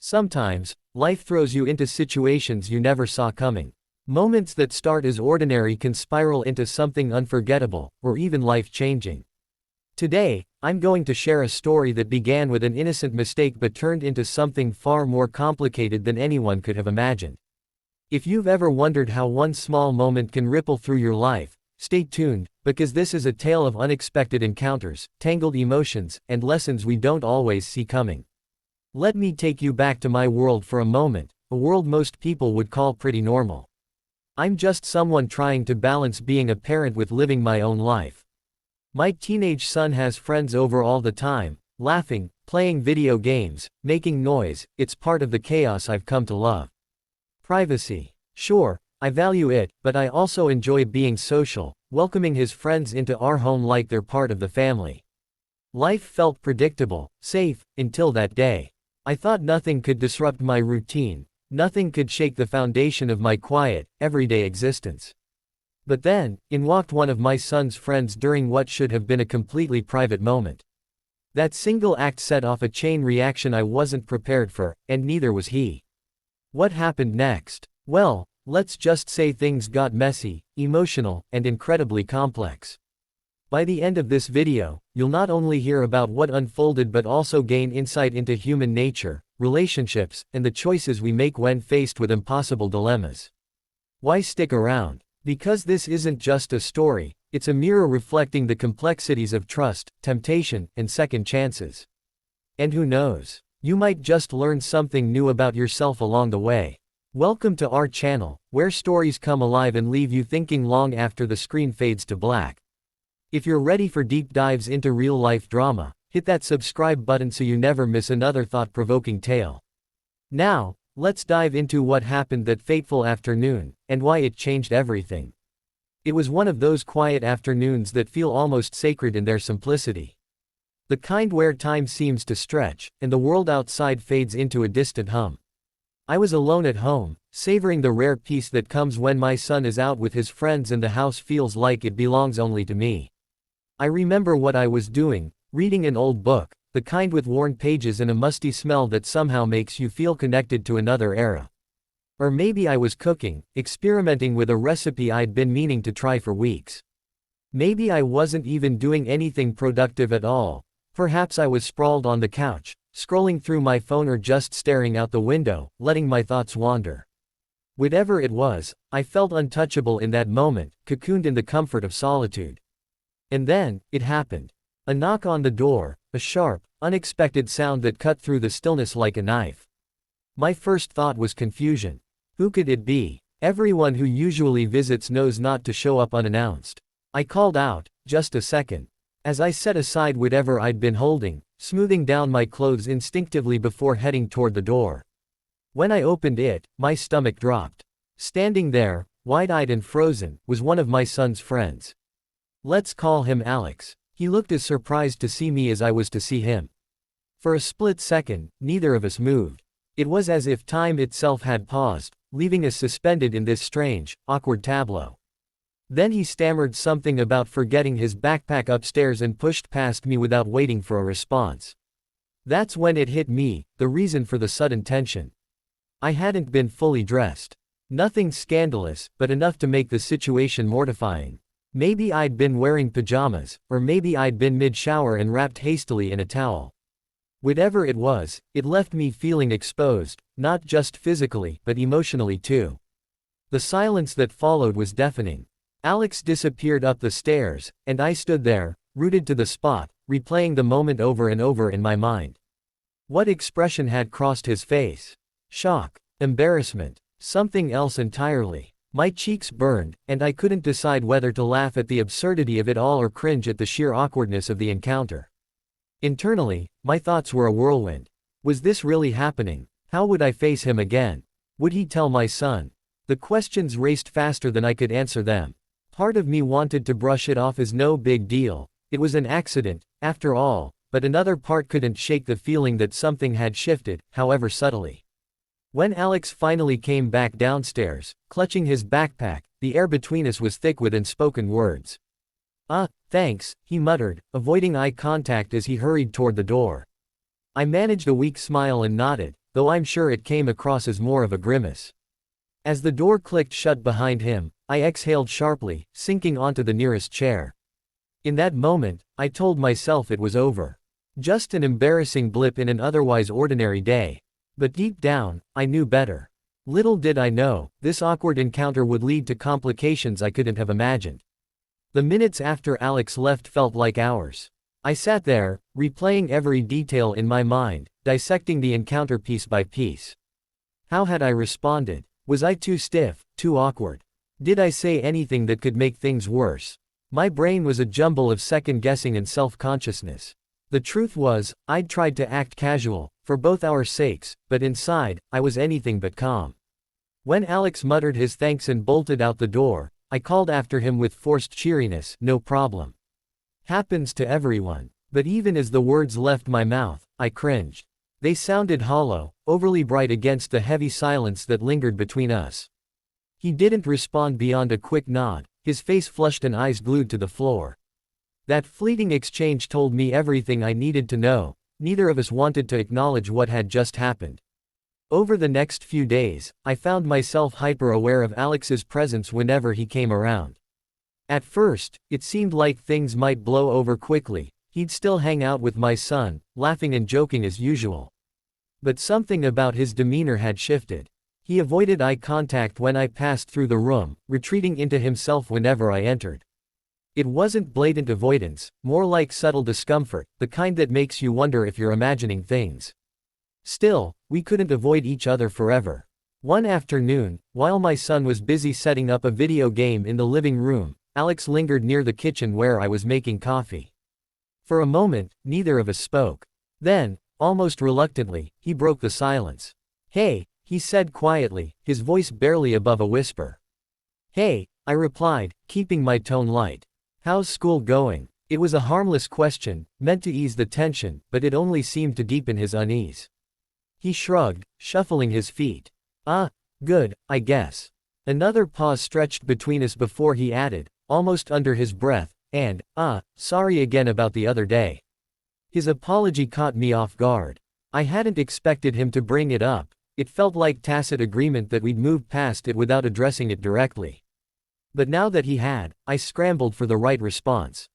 Sometimes, life throws you into situations you never saw coming. Moments that start as ordinary can spiral into something unforgettable, or even life-changing. Today, I'm going to share a story that began with an innocent mistake but turned into something far more complicated than anyone could have imagined. If you've ever wondered how one small moment can ripple through your life, stay tuned, because this is a tale of unexpected encounters, tangled emotions, and lessons we don't always see coming. Let me take you back to my world for a moment, a world most people would call pretty normal. I'm just someone trying to balance being a parent with living my own life. My teenage son has friends over all the time, laughing, playing video games, making noise. It's part of the chaos I've come to love. Privacy. Sure, I value it, but I also enjoy being social, welcoming his friends into our home like they're part of the family. Life felt predictable, safe, until that day. I thought nothing could disrupt my routine, nothing could shake the foundation of my quiet, everyday existence. But then, in walked one of my son's friends during what should have been a completely private moment. That single act set off a chain reaction I wasn't prepared for, and neither was he. What happened next? Well, let's just say things got messy, emotional, and incredibly complex. By the end of this video, you'll not only hear about what unfolded but also gain insight into human nature, relationships, and the choices we make when faced with impossible dilemmas. Why stick around? Because this isn't just a story, it's a mirror reflecting the complexities of trust, temptation, and second chances. And who knows? You might just learn something new about yourself along the way. Welcome to our channel, where stories come alive and leave you thinking long after the screen fades to black. If you're ready for deep dives into real-life drama, hit that subscribe button so you never miss another thought-provoking tale. Now, let's dive into what happened that fateful afternoon, and why it changed everything. It was one of those quiet afternoons that feel almost sacred in their simplicity. The kind where time seems to stretch, and the world outside fades into a distant hum. I was alone at home, savoring the rare peace that comes when my son is out with his friends and the house feels like it belongs only to me. I remember what I was doing, reading an old book, the kind with worn pages and a musty smell that somehow makes you feel connected to another era. Or maybe I was cooking, experimenting with a recipe I'd been meaning to try for weeks. Maybe I wasn't even doing anything productive at all. Perhaps I was sprawled on the couch, scrolling through my phone or just staring out the window, letting my thoughts wander. Whatever it was, I felt untouchable in that moment, cocooned in the comfort of solitude. And then, it happened. A knock on the door, a sharp, unexpected sound that cut through the stillness like a knife. My first thought was confusion. Who could it be? Everyone who usually visits knows not to show up unannounced. I called out, "Just a second." As I set aside whatever I'd been holding, smoothing down my clothes instinctively before heading toward the door. When I opened it, my stomach dropped. Standing there, wide-eyed and frozen, was one of my son's friends. Let's call him Alex. He looked as surprised to see me as I was to see him. For a split second, neither of us moved. It was as if time itself had paused, leaving us suspended in this strange, awkward tableau. Then he stammered something about forgetting his backpack upstairs and pushed past me without waiting for a response. That's when it hit me, the reason for the sudden tension. I hadn't been fully dressed. Nothing scandalous, but enough to make the situation mortifying. Maybe I'd been wearing pajamas, or maybe I'd been mid-shower and wrapped hastily in a towel. Whatever it was, it left me feeling exposed, not just physically, but emotionally too. The silence that followed was deafening. Alex disappeared up the stairs, and I stood there, rooted to the spot, replaying the moment over and over in my mind. What expression had crossed his face? Shock, embarrassment, something else entirely. My cheeks burned, and I couldn't decide whether to laugh at the absurdity of it all or cringe at the sheer awkwardness of the encounter. Internally, my thoughts were a whirlwind. Was this really happening? How would I face him again? Would he tell my son? The questions raced faster than I could answer them. Part of me wanted to brush it off as no big deal. It was an accident, after all, but another part couldn't shake the feeling that something had shifted, however subtly. When Alex finally came back downstairs, clutching his backpack, the air between us was thick with unspoken words. Thanks, he muttered, avoiding eye contact as he hurried toward the door. I managed a weak smile and nodded, though I'm sure it came across as more of a grimace. As the door clicked shut behind him, I exhaled sharply, sinking onto the nearest chair. In that moment, I told myself it was over. Just an embarrassing blip in an otherwise ordinary day. But deep down, I knew better. Little did I know, this awkward encounter would lead to complications I couldn't have imagined. The minutes after Alex left felt like hours. I sat there, replaying every detail in my mind, dissecting the encounter piece by piece. How had I responded? Was I too stiff, too awkward? Did I say anything that could make things worse? My brain was a jumble of second-guessing and self-consciousness. The truth was, I'd tried to act casual, for both our sakes, but inside, I was anything but calm. When Alex muttered his thanks and bolted out the door, I called after him with forced cheeriness, "No problem. Happens to everyone." But even as the words left my mouth, I cringed. They sounded hollow, overly bright against the heavy silence that lingered between us. He didn't respond beyond a quick nod, his face flushed and eyes glued to the floor. That fleeting exchange told me everything I needed to know. Neither of us wanted to acknowledge what had just happened. Over the next few days, I found myself hyper-aware of Alex's presence whenever he came around. At first, it seemed like things might blow over quickly. He'd still hang out with my son, laughing and joking as usual. But something about his demeanor had shifted. He avoided eye contact when I passed through the room, retreating into himself whenever I entered. It wasn't blatant avoidance, more like subtle discomfort, the kind that makes you wonder if you're imagining things. Still, we couldn't avoid each other forever. One afternoon, while my son was busy setting up a video game in the living room, Alex lingered near the kitchen where I was making coffee. For a moment, neither of us spoke. Then, almost reluctantly, he broke the silence. "Hey," he said quietly, his voice barely above a whisper. "Hey," I replied, keeping my tone light. "How's school going?" It was a harmless question, meant to ease the tension, but it only seemed to deepen his unease. He shrugged, shuffling his feet. Good, I guess." Another pause stretched between us before he added, almost under his breath, and, sorry again about the other day." His apology caught me off guard. I hadn't expected him to bring it up. It felt like tacit agreement that we'd move past it without addressing it directly. But now that he had, I scrambled for the right response.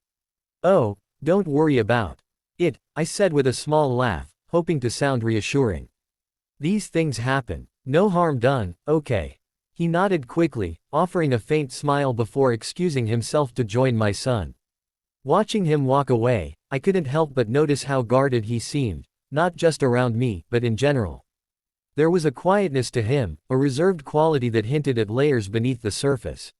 "Oh, don't worry about it," I said with a small laugh, hoping to sound reassuring. "These things happen. No harm done, okay." He nodded quickly, offering a faint smile before excusing himself to join my son. Watching him walk away, I couldn't help but notice how guarded he seemed, not just around me, but in general. There was a quietness to him, a reserved quality that hinted at layers beneath the surface.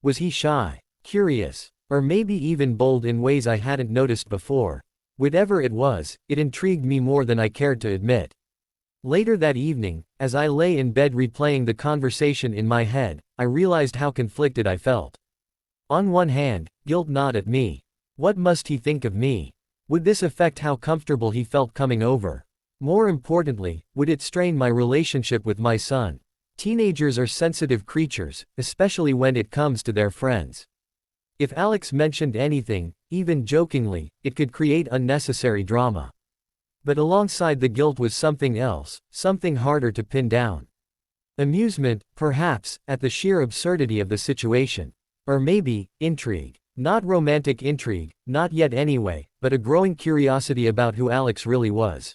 Was he shy, curious, or maybe even bold in ways I hadn't noticed before? Whatever it was, it intrigued me more than I cared to admit. Later that evening, as I lay in bed replaying the conversation in my head, I realized how conflicted I felt. On one hand, guilt gnawed at me. What must he think of me? Would this affect how comfortable he felt coming over? More importantly, would it strain my relationship with my son? Teenagers are sensitive creatures, especially when it comes to their friends. If Alex mentioned anything, even jokingly, it could create unnecessary drama. But alongside the guilt was something else, something harder to pin down. Amusement, perhaps, at the sheer absurdity of the situation. Or maybe, intrigue. Not romantic intrigue, not yet anyway, but a growing curiosity about who Alex really was.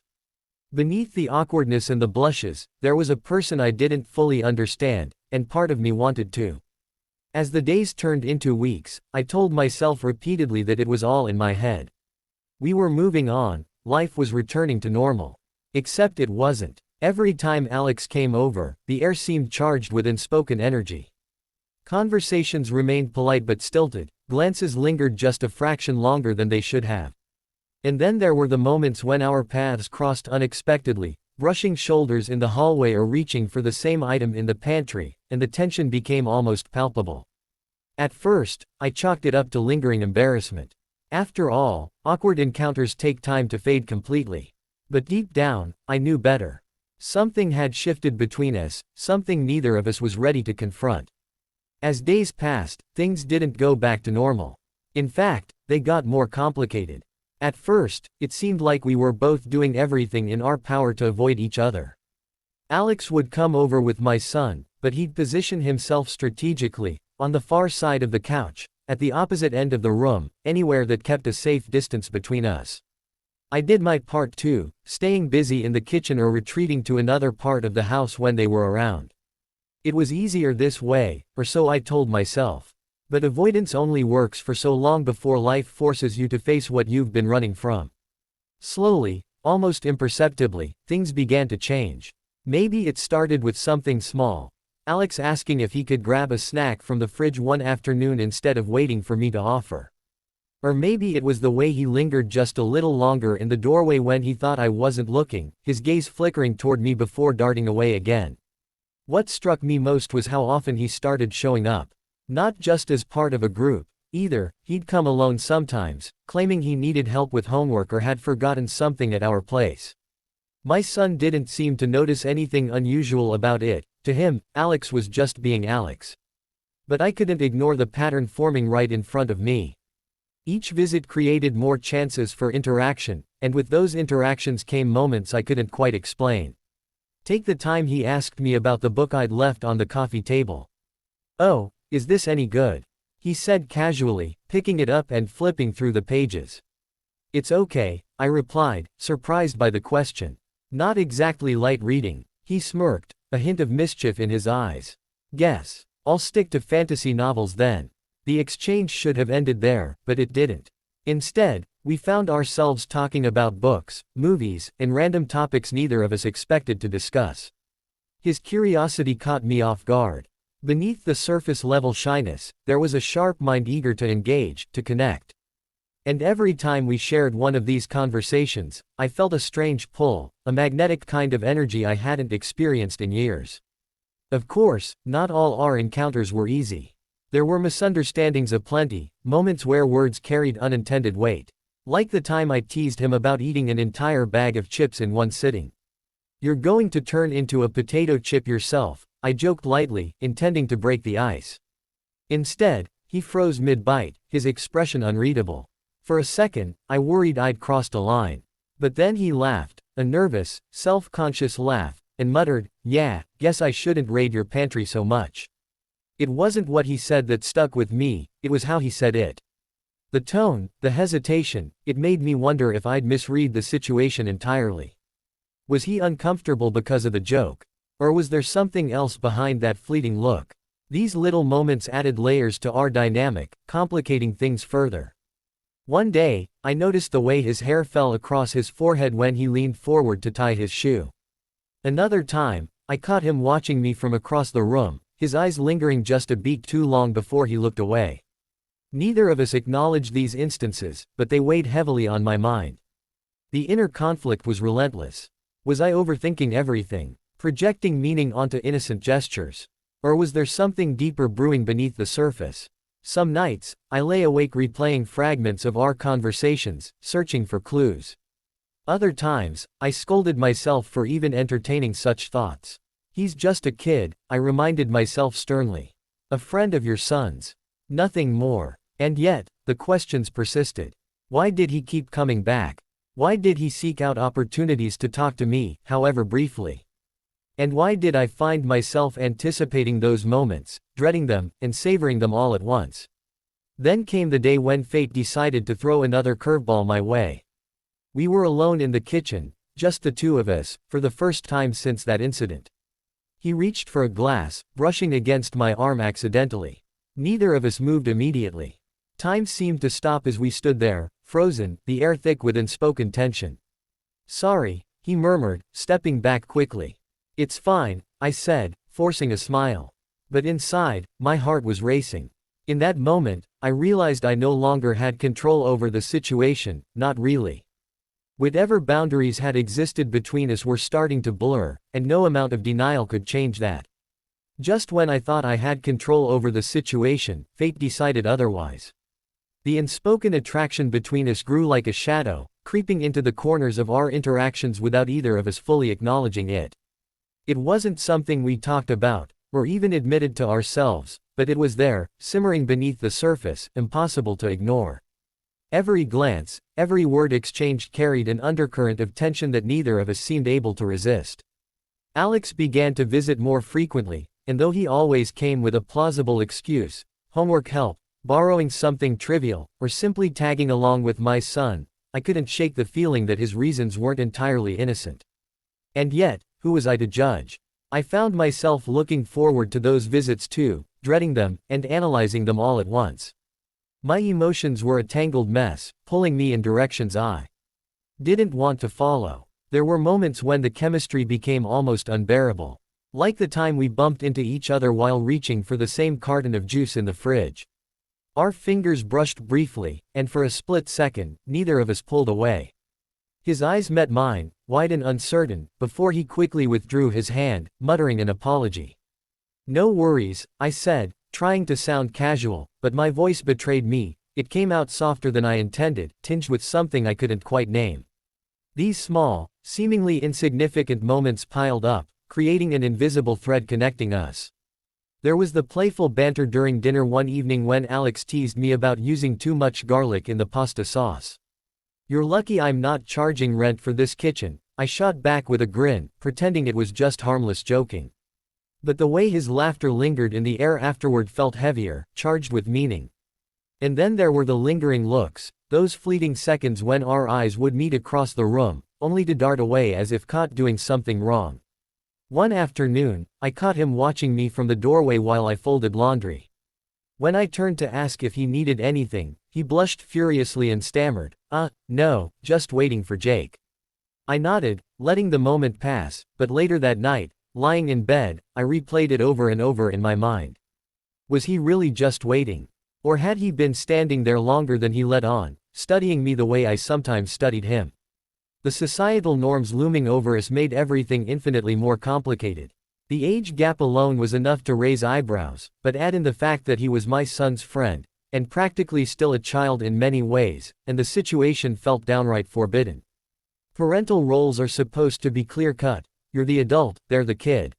Beneath the awkwardness and the blushes, there was a person I didn't fully understand, and part of me wanted to. As the days turned into weeks, I told myself repeatedly that it was all in my head. We were moving on, life was returning to normal. Except it wasn't. Every time Alex came over, the air seemed charged with unspoken energy. Conversations remained polite but stilted, glances lingered just a fraction longer than they should have. And then there were the moments when our paths crossed unexpectedly, brushing shoulders in the hallway or reaching for the same item in the pantry, and the tension became almost palpable. At first, I chalked it up to lingering embarrassment. After all, awkward encounters take time to fade completely. But deep down, I knew better. Something had shifted between us, something neither of us was ready to confront. As days passed, things didn't go back to normal. In fact, they got more complicated. At first, it seemed like we were both doing everything in our power to avoid each other. Alex would come over with my son, but he'd position himself strategically, on the far side of the couch, at the opposite end of the room, anywhere that kept a safe distance between us. I did my part too, staying busy in the kitchen or retreating to another part of the house when they were around. It was easier this way, or so I told myself. But avoidance only works for so long before life forces you to face what you've been running from. Slowly, almost imperceptibly, things began to change. Maybe it started with something small. Alex asking if he could grab a snack from the fridge one afternoon instead of waiting for me to offer. Or maybe it was the way he lingered just a little longer in the doorway when he thought I wasn't looking, his gaze flickering toward me before darting away again. What struck me most was how often he started showing up. Not just as part of a group, either. He'd come alone sometimes, claiming he needed help with homework or had forgotten something at our place. My son didn't seem to notice anything unusual about it. To him, Alex was just being Alex. But I couldn't ignore the pattern forming right in front of me. Each visit created more chances for interaction, and with those interactions came moments I couldn't quite explain. Take the time he asked me about the book I'd left on the coffee table. "Oh, is this any good?" he said casually, picking it up and flipping through the pages. "It's okay," I replied, surprised by the question. "Not exactly light reading." He smirked, a hint of mischief in his eyes. "Guess I'll stick to fantasy novels then." The exchange should have ended there, but it didn't. Instead, we found ourselves talking about books, movies, and random topics neither of us expected to discuss. His curiosity caught me off guard. Beneath the surface-level shyness, there was a sharp mind eager to engage, to connect. And every time we shared one of these conversations, I felt a strange pull, a magnetic kind of energy I hadn't experienced in years. Of course, not all our encounters were easy. There were misunderstandings aplenty, moments where words carried unintended weight. Like the time I teased him about eating an entire bag of chips in one sitting. "You're going to turn into a potato chip yourself," I joked lightly, intending to break the ice. Instead, he froze mid-bite, his expression unreadable. For a second, I worried I'd crossed a line. But then he laughed, a nervous, self-conscious laugh, and muttered, "Yeah, guess I shouldn't raid your pantry so much." It wasn't what he said that stuck with me, it was how he said it. The tone, the hesitation, it made me wonder if I'd misread the situation entirely. Was he uncomfortable because of the joke? Or was there something else behind that fleeting look? These little moments added layers to our dynamic, complicating things further. One day, I noticed the way his hair fell across his forehead when he leaned forward to tie his shoe. Another time, I caught him watching me from across the room, his eyes lingering just a beat too long before he looked away. Neither of us acknowledged these instances, but they weighed heavily on my mind. The inner conflict was relentless. Was I overthinking everything, projecting meaning onto innocent gestures? Or was there something deeper brewing beneath the surface? Some nights, I lay awake replaying fragments of our conversations, searching for clues. Other times, I scolded myself for even entertaining such thoughts. "He's just a kid," I reminded myself sternly. "A friend of your son's. Nothing more." And yet, the questions persisted. Why did he keep coming back? Why did he seek out opportunities to talk to me, however briefly? And why did I find myself anticipating those moments, dreading them, and savoring them all at once? Then came the day when fate decided to throw another curveball my way. We were alone in the kitchen, just the two of us, for the first time since that incident. He reached for a glass, brushing against my arm accidentally. Neither of us moved immediately. Time seemed to stop as we stood there, frozen, the air thick with unspoken tension. "Sorry," he murmured, stepping back quickly. "It's fine," I said, forcing a smile. But inside, my heart was racing. In that moment, I realized I no longer had control over the situation, not really. Whatever boundaries had existed between us were starting to blur, and no amount of denial could change that. Just when I thought I had control over the situation, fate decided otherwise. The unspoken attraction between us grew like a shadow, creeping into the corners of our interactions without either of us fully acknowledging it. It wasn't something we talked about, or even admitted to ourselves, but it was there, simmering beneath the surface, impossible to ignore. Every glance, every word exchanged carried an undercurrent of tension that neither of us seemed able to resist. Alex began to visit more frequently, and though he always came with a plausible excuse, homework help, borrowing something trivial, or simply tagging along with my son, I couldn't shake the feeling that his reasons weren't entirely innocent. And yet, who was I to judge? I found myself looking forward to those visits too, dreading them, and analyzing them all at once. My emotions were a tangled mess, pulling me in directions I didn't want to follow. There were moments when the chemistry became almost unbearable. Like the time we bumped into each other while reaching for the same carton of juice in the fridge. Our fingers brushed briefly, and for a split second, neither of us pulled away. His eyes met mine, wide and uncertain, before he quickly withdrew his hand, muttering an apology. "No worries," I said, trying to sound casual, but my voice betrayed me. It came out softer than I intended, tinged with something I couldn't quite name. These small, seemingly insignificant moments piled up, creating an invisible thread connecting us. There was the playful banter during dinner one evening when Alex teased me about using too much garlic in the pasta sauce. "You're lucky I'm not charging rent for this kitchen," I shot back with a grin, pretending it was just harmless joking. But the way his laughter lingered in the air afterward felt heavier, charged with meaning. And then there were the lingering looks, those fleeting seconds when our eyes would meet across the room, only to dart away as if caught doing something wrong. One afternoon, I caught him watching me from the doorway while I folded laundry. When I turned to ask if he needed anything, he blushed furiously and stammered, "No, just waiting for Jake." I nodded, letting the moment pass, but later that night, lying in bed, I replayed it over and over in my mind. Was he really just waiting? Or had he been standing there longer than he let on, studying me the way I sometimes studied him? The societal norms looming over us made everything infinitely more complicated. The age gap alone was enough to raise eyebrows, but add in the fact that he was my son's friend, and practically still a child in many ways, and the situation felt downright forbidden. Parental roles are supposed to be clear-cut. You're the adult, they're the kid.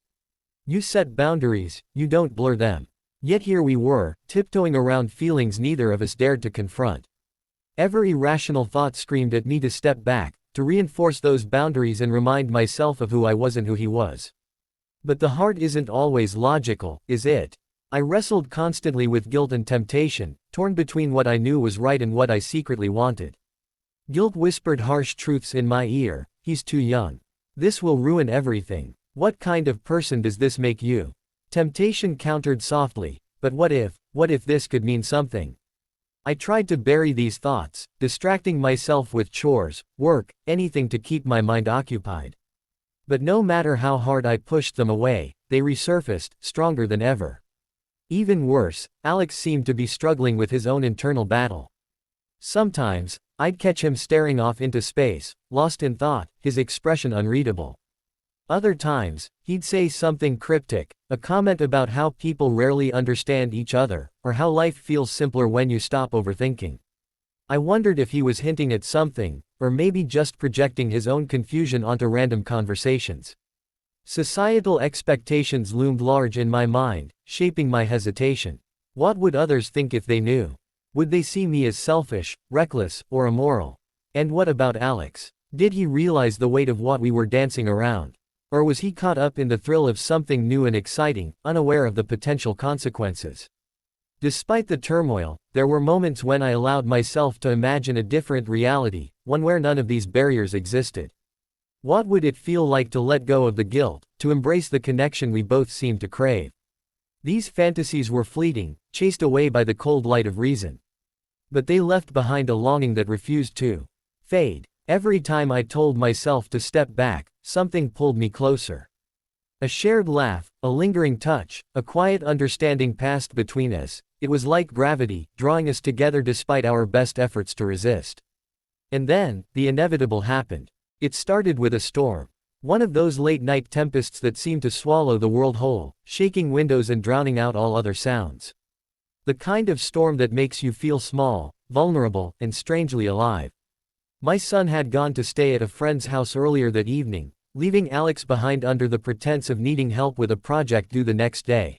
You set boundaries, you don't blur them. Yet here we were, tiptoeing around feelings neither of us dared to confront. Every irrational thought screamed at me to step back, to reinforce those boundaries and remind myself of who I was and who he was. But the heart isn't always logical, is it? I wrestled constantly with guilt and temptation, torn between what I knew was right and what I secretly wanted. Guilt whispered harsh truths in my ear: "He's too young. This will ruin everything. What kind of person does this make you?" Temptation countered softly, "But what if this could mean something?" I tried to bury these thoughts, distracting myself with chores, work, anything to keep my mind occupied. But no matter how hard I pushed them away, they resurfaced, stronger than ever. Even worse, Alex seemed to be struggling with his own internal battle. Sometimes, I'd catch him staring off into space, lost in thought, his expression unreadable. Other times, he'd say something cryptic, a comment about how people rarely understand each other, or how life feels simpler when you stop overthinking. I wondered if he was hinting at something, or maybe just projecting his own confusion onto random conversations. Societal expectations loomed large in my mind, shaping my hesitation. What would others think if they knew? Would they see me as selfish, reckless, or immoral? And what about Alex? Did he realize the weight of what we were dancing around? Or was he caught up in the thrill of something new and exciting, unaware of the potential consequences? Despite the turmoil, there were moments when I allowed myself to imagine a different reality, one where none of these barriers existed. What would it feel like to let go of the guilt, to embrace the connection we both seemed to crave? These fantasies were fleeting, chased away by the cold light of reason. But they left behind a longing that refused to fade. Every time I told myself to step back, something pulled me closer. A shared laugh, a lingering touch, a quiet understanding passed between us. It was like gravity, drawing us together despite our best efforts to resist. And then, the inevitable happened. It started with a storm. One of those late-night tempests that seem to swallow the world whole, shaking windows and drowning out all other sounds. The kind of storm that makes you feel small, vulnerable, and strangely alive. My son had gone to stay at a friend's house earlier that evening, leaving Alex behind under the pretense of needing help with a project due the next day.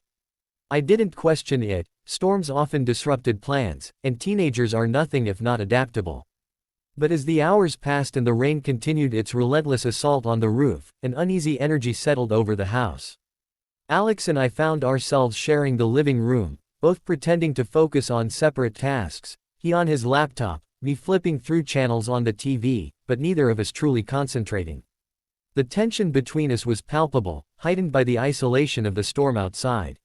I didn't question it. Storms often disrupted plans, and teenagers are nothing if not adaptable. But as the hours passed and the rain continued its relentless assault on the roof, an uneasy energy settled over the house. Alex and I found ourselves sharing the living room, both pretending to focus on separate tasks, he on his laptop, me flipping through channels on the TV, but neither of us truly concentrating. The tension between us was palpable, heightened by the isolation of the storm outside.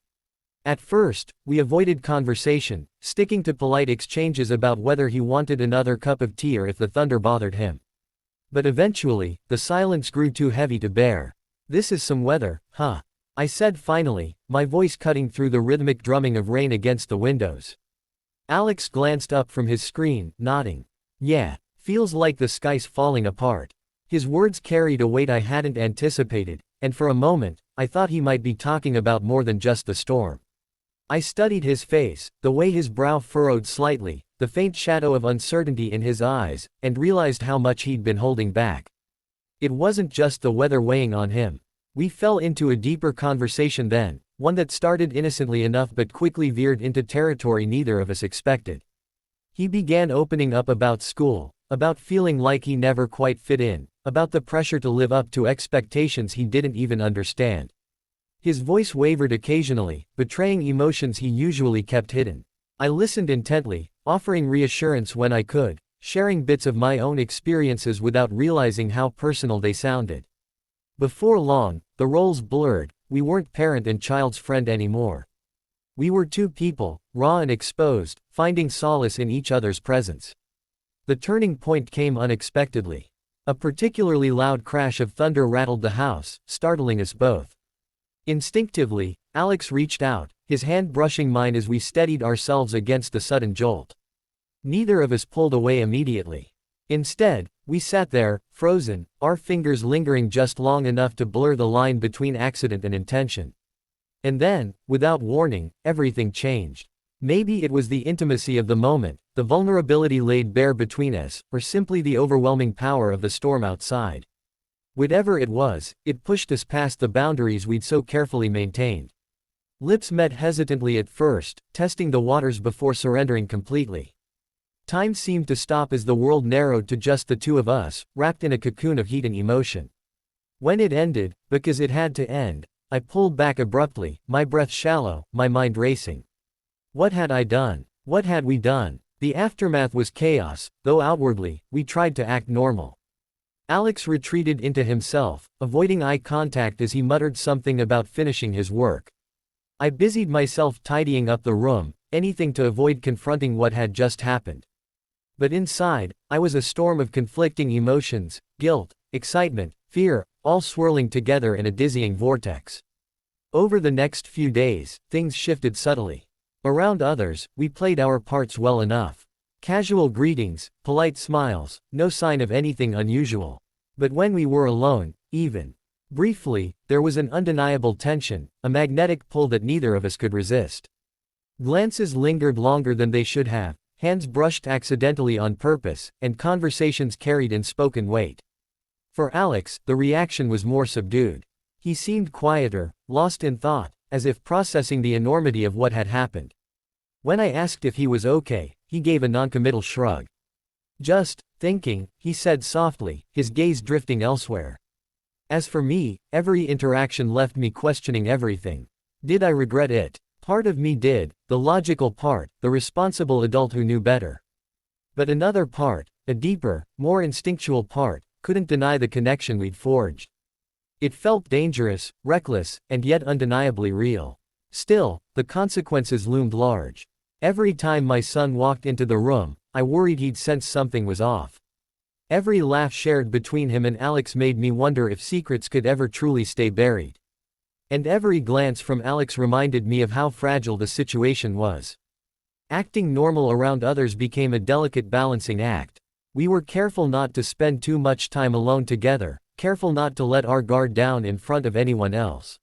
At first, we avoided conversation, sticking to polite exchanges about whether he wanted another cup of tea or if the thunder bothered him. But eventually, the silence grew too heavy to bear. "This is some weather, huh?" I said finally, my voice cutting through the rhythmic drumming of rain against the windows. Alex glanced up from his screen, nodding. "Yeah, feels like the sky's falling apart." His words carried a weight I hadn't anticipated, and for a moment, I thought he might be talking about more than just the storm. I studied his face, the way his brow furrowed slightly, the faint shadow of uncertainty in his eyes, and realized how much he'd been holding back. It wasn't just the weather weighing on him. We fell into a deeper conversation then, one that started innocently enough but quickly veered into territory neither of us expected. He began opening up about school, about feeling like he never quite fit in, about the pressure to live up to expectations he didn't even understand. His voice wavered occasionally, betraying emotions he usually kept hidden. I listened intently, offering reassurance when I could, sharing bits of my own experiences without realizing how personal they sounded. Before long, the roles blurred. We weren't parent and child's friend anymore. We were two people, raw and exposed, finding solace in each other's presence. The turning point came unexpectedly. A particularly loud crash of thunder rattled the house, startling us both. Instinctively, Alex reached out, his hand brushing mine as we steadied ourselves against the sudden jolt. Neither of us pulled away immediately. Instead, we sat there, frozen, our fingers lingering just long enough to blur the line between accident and intention. And then, without warning, everything changed. Maybe it was the intimacy of the moment, the vulnerability laid bare between us, or simply the overwhelming power of the storm outside. Whatever it was, it pushed us past the boundaries we'd so carefully maintained. Lips met hesitantly at first, testing the waters before surrendering completely. Time seemed to stop as the world narrowed to just the two of us, wrapped in a cocoon of heat and emotion. When it ended, because it had to end, I pulled back abruptly, my breath shallow, my mind racing. What had I done? What had we done? The aftermath was chaos, though outwardly, we tried to act normal. Alex retreated into himself, avoiding eye contact as he muttered something about finishing his work. I busied myself tidying up the room, anything to avoid confronting what had just happened. But inside, I was a storm of conflicting emotions, guilt, excitement, fear, all swirling together in a dizzying vortex. Over the next few days, things shifted subtly. Around others, we played our parts well enough. Casual greetings, polite smiles, no sign of anything unusual. But when we were alone, even briefly, there was an undeniable tension, a magnetic pull that neither of us could resist. Glances lingered longer than they should have, hands brushed accidentally on purpose, and conversations carried unspoken weight. For Alex, the reaction was more subdued. He seemed quieter, lost in thought, as if processing the enormity of what had happened. When I asked if he was okay, he gave a noncommittal shrug. "Just thinking," he said softly, his gaze drifting elsewhere. As for me, every interaction left me questioning everything. Did I regret it? Part of me did, the logical part, the responsible adult who knew better. But another part, a deeper, more instinctual part, couldn't deny the connection we'd forged. It felt dangerous, reckless, and yet undeniably real. Still, the consequences loomed large. Every time my son walked into the room, I worried he'd sense something was off. Every laugh shared between him and Alex made me wonder if secrets could ever truly stay buried. And every glance from Alex reminded me of how fragile the situation was. Acting normal around others became a delicate balancing act. We were careful not to spend too much time alone together, careful not to let our guard down in front of anyone else.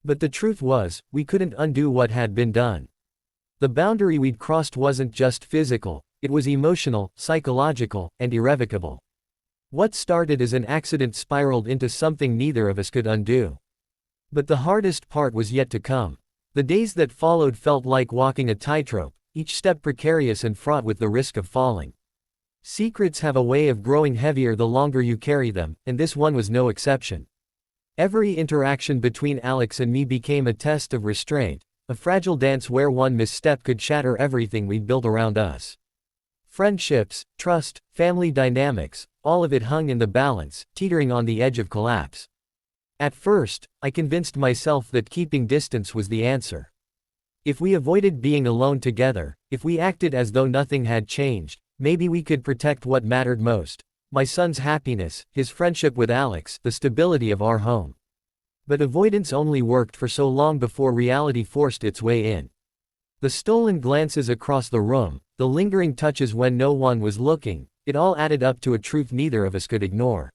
But the truth was, we couldn't undo what had been done. The boundary we'd crossed wasn't just physical, it was emotional, psychological, and irrevocable. What started as an accident spiraled into something neither of us could undo. But the hardest part was yet to come. The days that followed felt like walking a tightrope, each step precarious and fraught with the risk of falling. Secrets have a way of growing heavier the longer you carry them, and this one was no exception. Every interaction between Alex and me became a test of restraint, a fragile dance where one misstep could shatter everything we'd built around us. Friendships, trust, family dynamics, all of it hung in the balance, teetering on the edge of collapse. At first, I convinced myself that keeping distance was the answer. If we avoided being alone together, if we acted as though nothing had changed, maybe we could protect what mattered most: my son's happiness, his friendship with Alex, the stability of our home. But avoidance only worked for so long before reality forced its way in. The stolen glances across the room, the lingering touches when no one was looking, it all added up to a truth neither of us could ignore.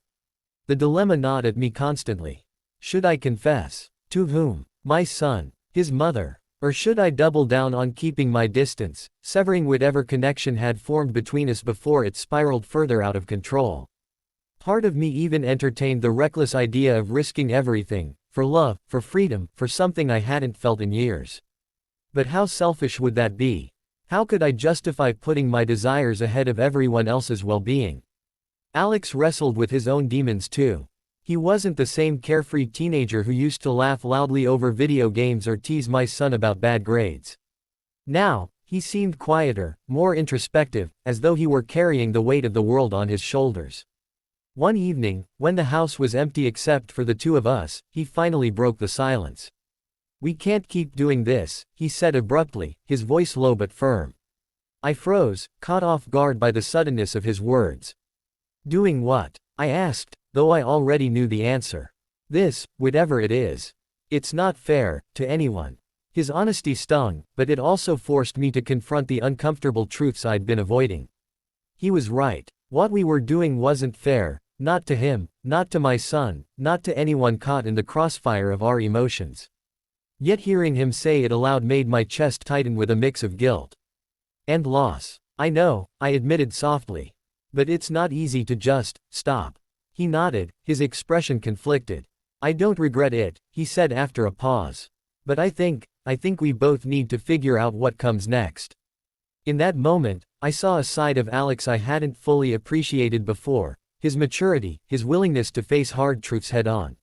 The dilemma gnawed at me constantly. Should I confess? To whom? My son? His mother? Or should I double down on keeping my distance, severing whatever connection had formed between us before it spiraled further out of control? Part of me even entertained the reckless idea of risking everything, for love, for freedom, for something I hadn't felt in years. But how selfish would that be? How could I justify putting my desires ahead of everyone else's well-being? Alex wrestled with his own demons too. He wasn't the same carefree teenager who used to laugh loudly over video games or tease my son about bad grades. Now, he seemed quieter, more introspective, as though he were carrying the weight of the world on his shoulders. One evening, when the house was empty except for the two of us, he finally broke the silence. "We can't keep doing this," he said abruptly, his voice low but firm. I froze, caught off guard by the suddenness of his words. "Doing what?" I asked, though I already knew the answer. "This, whatever it is. It's not fair, to anyone." His honesty stung, but it also forced me to confront the uncomfortable truths I'd been avoiding. He was right. What we were doing wasn't fair, not to him, not to my son, not to anyone caught in the crossfire of our emotions. Yet hearing him say it aloud made my chest tighten with a mix of guilt and loss. "I know," I admitted softly. "But it's not easy to just stop." He nodded, his expression conflicted. "I don't regret it," he said after a pause. "But I think we both need to figure out what comes next." In that moment, I saw a side of Alex I hadn't fully appreciated before, his maturity, his willingness to face hard truths head-on.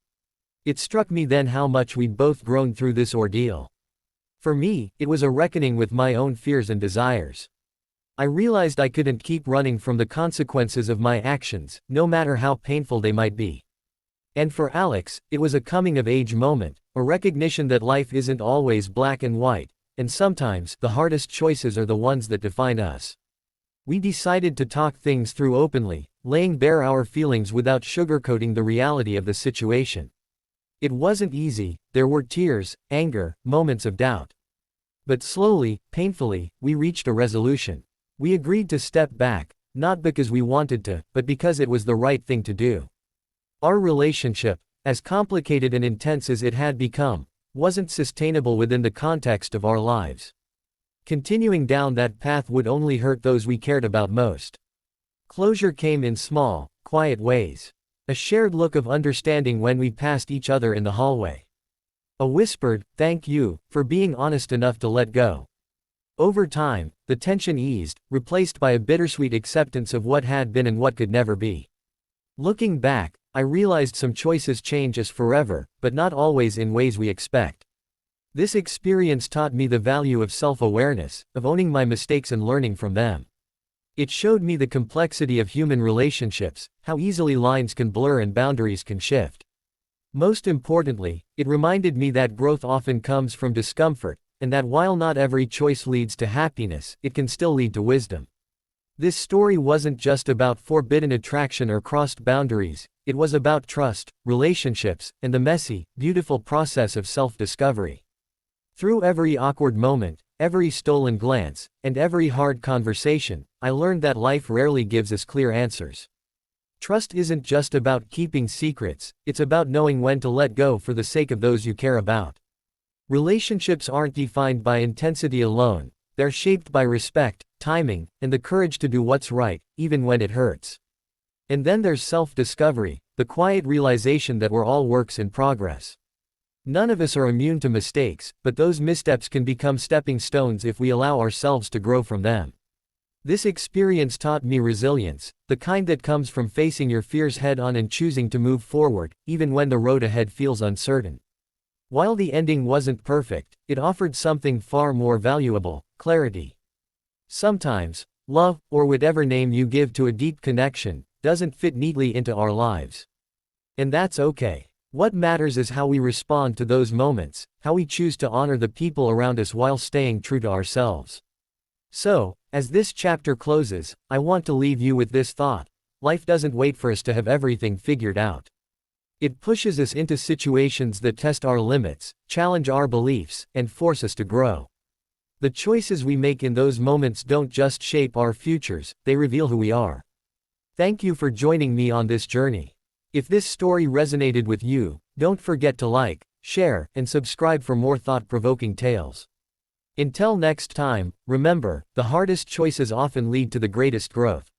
It struck me then how much we'd both grown through this ordeal. For me, it was a reckoning with my own fears and desires. I realized I couldn't keep running from the consequences of my actions, no matter how painful they might be. And for Alex, it was a coming-of-age moment, a recognition that life isn't always black and white, and sometimes the hardest choices are the ones that define us. We decided to talk things through openly, laying bare our feelings without sugarcoating the reality of the situation. It wasn't easy, there were tears, anger, moments of doubt. But slowly, painfully, we reached a resolution. We agreed to step back, not because we wanted to, but because it was the right thing to do. Our relationship, as complicated and intense as it had become, wasn't sustainable within the context of our lives. Continuing down that path would only hurt those we cared about most. Closure came in small, quiet ways. A shared look of understanding when we passed each other in the hallway. A whispered, "Thank you, for being honest enough to let go." Over time, the tension eased, replaced by a bittersweet acceptance of what had been and what could never be. Looking back, I realized some choices change us forever, but not always in ways we expect. This experience taught me the value of self-awareness, of owning my mistakes and learning from them. It showed me the complexity of human relationships, how easily lines can blur and boundaries can shift. Most importantly, it reminded me that growth often comes from discomfort, and that while not every choice leads to happiness, it can still lead to wisdom. This story wasn't just about forbidden attraction or crossed boundaries, it was about trust, relationships, and the messy, beautiful process of self-discovery. Through every awkward moment, every stolen glance, and every hard conversation, I learned that life rarely gives us clear answers. Trust isn't just about keeping secrets, it's about knowing when to let go for the sake of those you care about. Relationships aren't defined by intensity alone, they're shaped by respect, timing, and the courage to do what's right, even when it hurts. And then there's self-discovery, the quiet realization that we're all works in progress. None of us are immune to mistakes, but those missteps can become stepping stones if we allow ourselves to grow from them. This experience taught me resilience, the kind that comes from facing your fears head on and choosing to move forward, even when the road ahead feels uncertain. While the ending wasn't perfect, it offered something far more valuable: clarity. Sometimes, love, or whatever name you give to a deep connection, doesn't fit neatly into our lives. And that's okay. What matters is how we respond to those moments, how we choose to honor the people around us while staying true to ourselves. So, as this chapter closes, I want to leave you with this thought: life doesn't wait for us to have everything figured out. It pushes us into situations that test our limits, challenge our beliefs, and force us to grow. The choices we make in those moments don't just shape our futures, they reveal who we are. Thank you for joining me on this journey. If this story resonated with you, don't forget to like, share, and subscribe for more thought-provoking tales. Until next time, remember, the hardest choices often lead to the greatest growth.